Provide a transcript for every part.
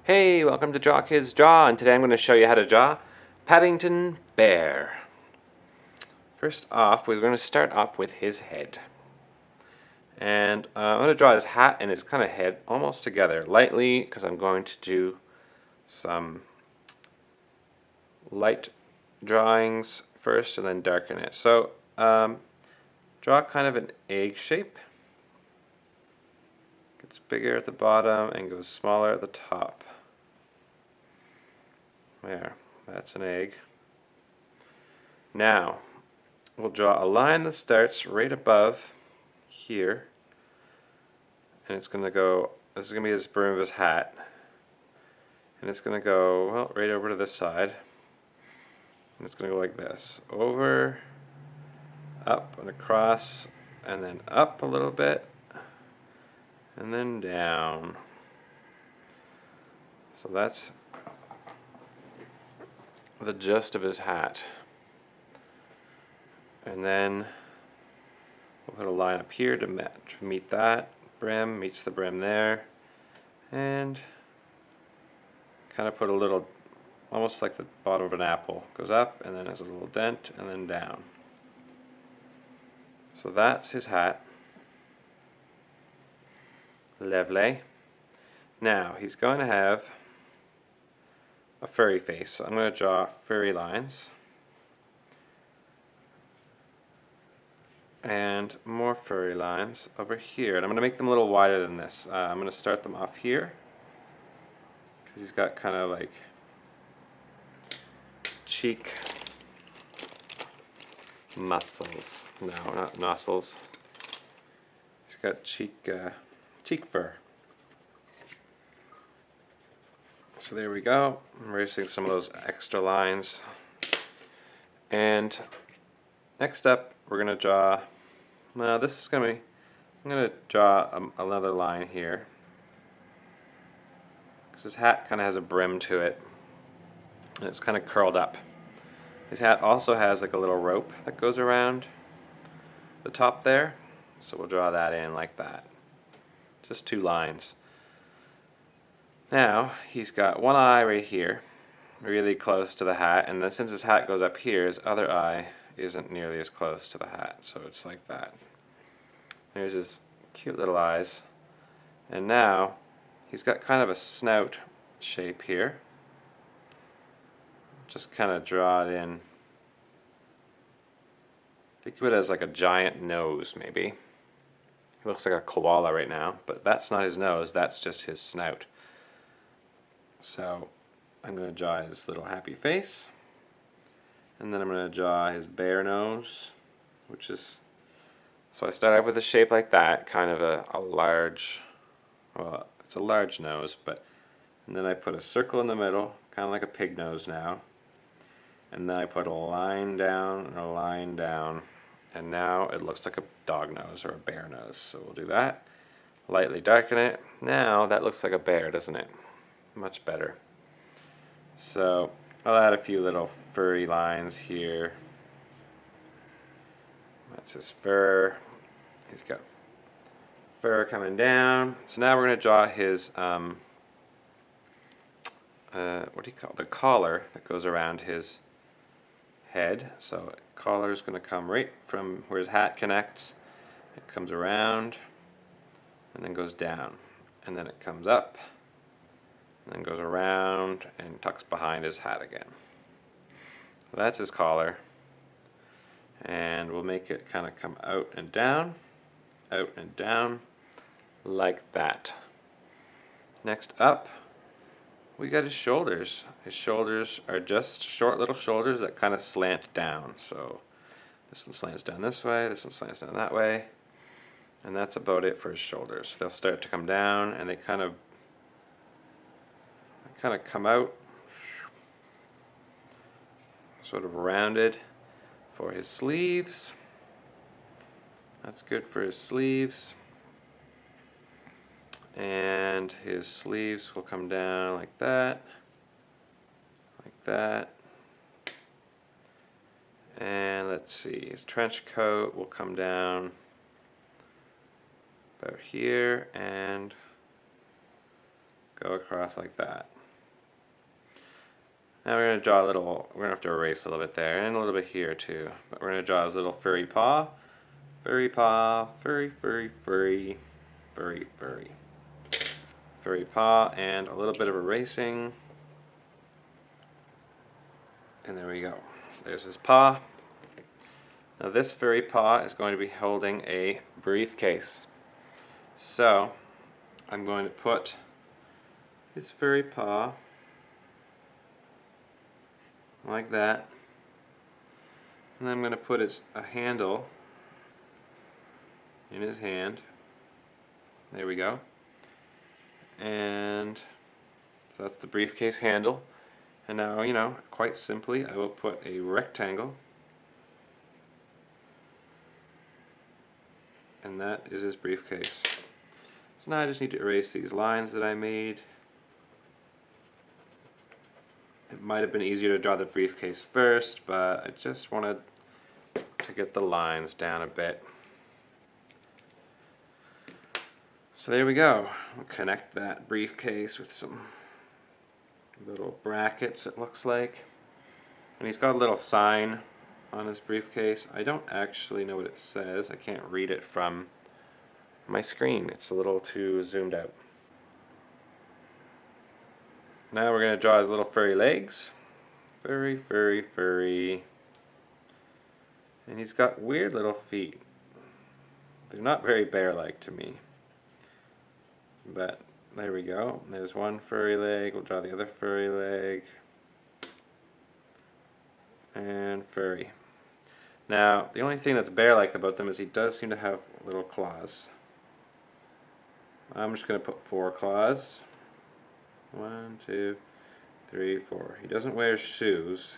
Hey, welcome to Draw Kids Draw, and today I'm going to show you how to draw Paddington Bear. First off, we're going to start off with his head. And I'm going to draw his hat and his kind of head almost together, lightly, because I'm going to do some light drawings first and then darken it. So, draw kind of an egg shape. Gets bigger at the bottom and goes smaller at the top. There, that's an egg. Now, we'll draw a line that starts right above here, and it's going to go, this is going to be his brim of his hat, and it's going to go, well, right over to this side, and it's going to go like this, over, up and across, and then up a little bit, and then down. So that's the gist of his hat. And then we'll put a line up here to meet that brim, meets the brim there, and kind of put a little, almost like the bottom of an apple, goes up and then has a little dent and then down. So that's his hat. Lovely. Now he's going to have a furry face, so I'm going to draw furry lines. And more furry lines over here, and I'm going to make them a little wider than this. I'm going to start them off here because he's got kind of like cheek muscles. No, not nostrils. He's got cheek fur. So there we go. I'm erasing some of those extra lines. And next up, we're going to draw. Now this is going to be, I'm going to draw another line here, because his hat kind of has a brim to it, and it's kind of curled up. His hat also has like a little rope that goes around the top there, so we'll draw that in like that. Just two lines. Now he's got one eye right here, really close to the hat, and then since his hat goes up here, his other eye isn't nearly as close to the hat, so it's like that. There's his cute little eyes, and now he's got kind of a snout shape here. Just kind of draw it in. Think of it as like a giant nose, maybe. He looks like a koala right now, but that's not his nose, that's just his snout. So I'm going to draw his little happy face. And then I'm going to draw his bear nose, which is, so I start off with a shape like that, kind of a large, well, it's a large nose, but, and then I put a circle in the middle, kind of like a pig nose now, and then I put a line down and a line down, and now it looks like a dog nose or a bear nose, so we'll do that. Lightly darken it. Now that looks like a bear, doesn't it? Much better. So I'll add a few little furry lines here. That's his fur. He's got fur coming down. So now we're going to draw his, what do you call it? The collar that goes around his head. So the collar is going to come right from where his hat connects. It comes around and then goes down. And then it comes up and then goes around and tucks behind his hat again. So that's his collar, and we'll make it kind of come out and down, like that. Next up, we got his shoulders. His shoulders are just short little shoulders that kind of slant down. So this one slants down this way, this one slants down that way, and that's about it for his shoulders. They'll start to come down, and they kind of come out, sort of rounded. For his sleeves, that's good for his sleeves, and his sleeves will come down like that, and let's see, his trench coat will come down about here and go across like that. Now we're going to draw a little, we're going to have to erase a little bit there, and a little bit here too. But we're going to draw his little furry paw. Furry paw, furry, furry, furry, furry, furry. Furry paw, and a little bit of erasing. And there we go. There's his paw. Now this furry paw is going to be holding a briefcase. So I'm going to put his furry paw like that. And then I'm going to put a handle in his hand. There we go. And so that's the briefcase handle. And now, you know, quite simply, I will put a rectangle. And that is his briefcase. So now I just need to erase these lines that I made. It might have been easier to draw the briefcase first, but I just wanted to get the lines down a bit. So there we go. We'll connect that briefcase with some little brackets, it looks like. And he's got a little sign on his briefcase. I don't actually know what it says. I can't read it from my screen. It's a little too zoomed out. Now we're going to draw his little furry legs. Furry, furry, furry. And he's got weird little feet. They're not very bear-like to me. But there we go. There's one furry leg. We'll draw the other furry leg. And furry. Now, the only thing that's bear-like about them is he does seem to have little claws. I'm just going to put 4 claws. 1, 2, 3, 4. He doesn't wear shoes.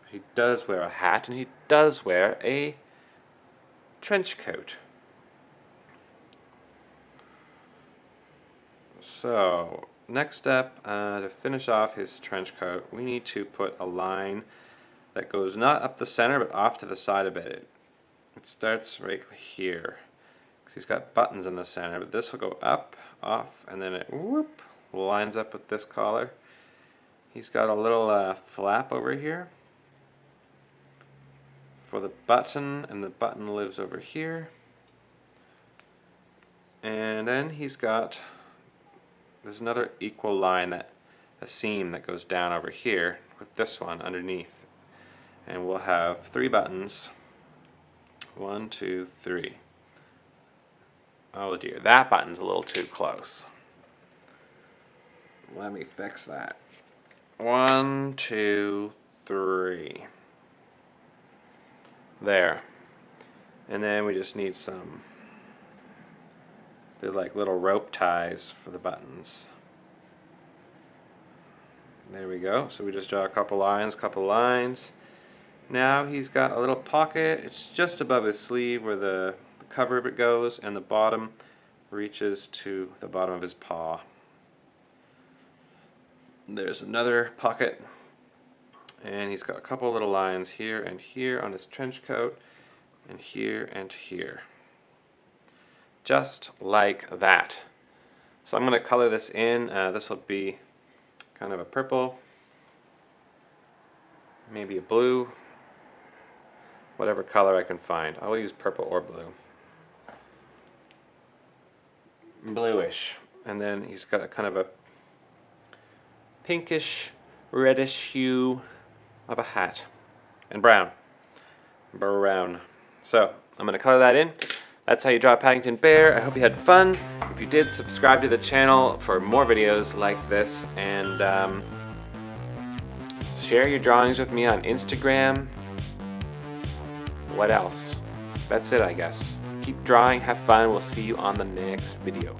But he does wear a hat, and he does wear a trench coat. So, next step, to finish off his trench coat, we need to put a line that goes not up the center, but off to the side a bit. It starts right here, because he's got buttons in the center, but this will go up, off, and then it whoop, lines up with this collar. He's got a little flap over here for the button, and the button lives over here. And then he's got, there's another equal line, a seam that goes down over here with this one underneath. And we'll have 3 buttons. 1, 2, 3. Oh dear, that button's a little too close. Let me fix that. 1, 2, 3. There. And then we just need some, they're like little rope ties for the buttons. There we go. So we just draw a couple lines. Now he's got a little pocket. It's just above his sleeve where the cover of it goes, and the bottom reaches to the bottom of his paw. There's another pocket, and he's got a couple little lines here and here on his trench coat, and here and here. Just like that. So I'm going to color this in. This will be kind of a purple, maybe a blue, whatever color I can find. I'll use purple or blue. Bluish. And then he's got a kind of a pinkish, reddish hue of a hat. And brown. Brown. So, I'm going to color that in. That's how you draw a Paddington bear. I hope you had fun. If you did, subscribe to the channel for more videos like this. And share your drawings with me on Instagram. What else? That's it, I guess. Keep drawing, have fun. We'll see you on the next video.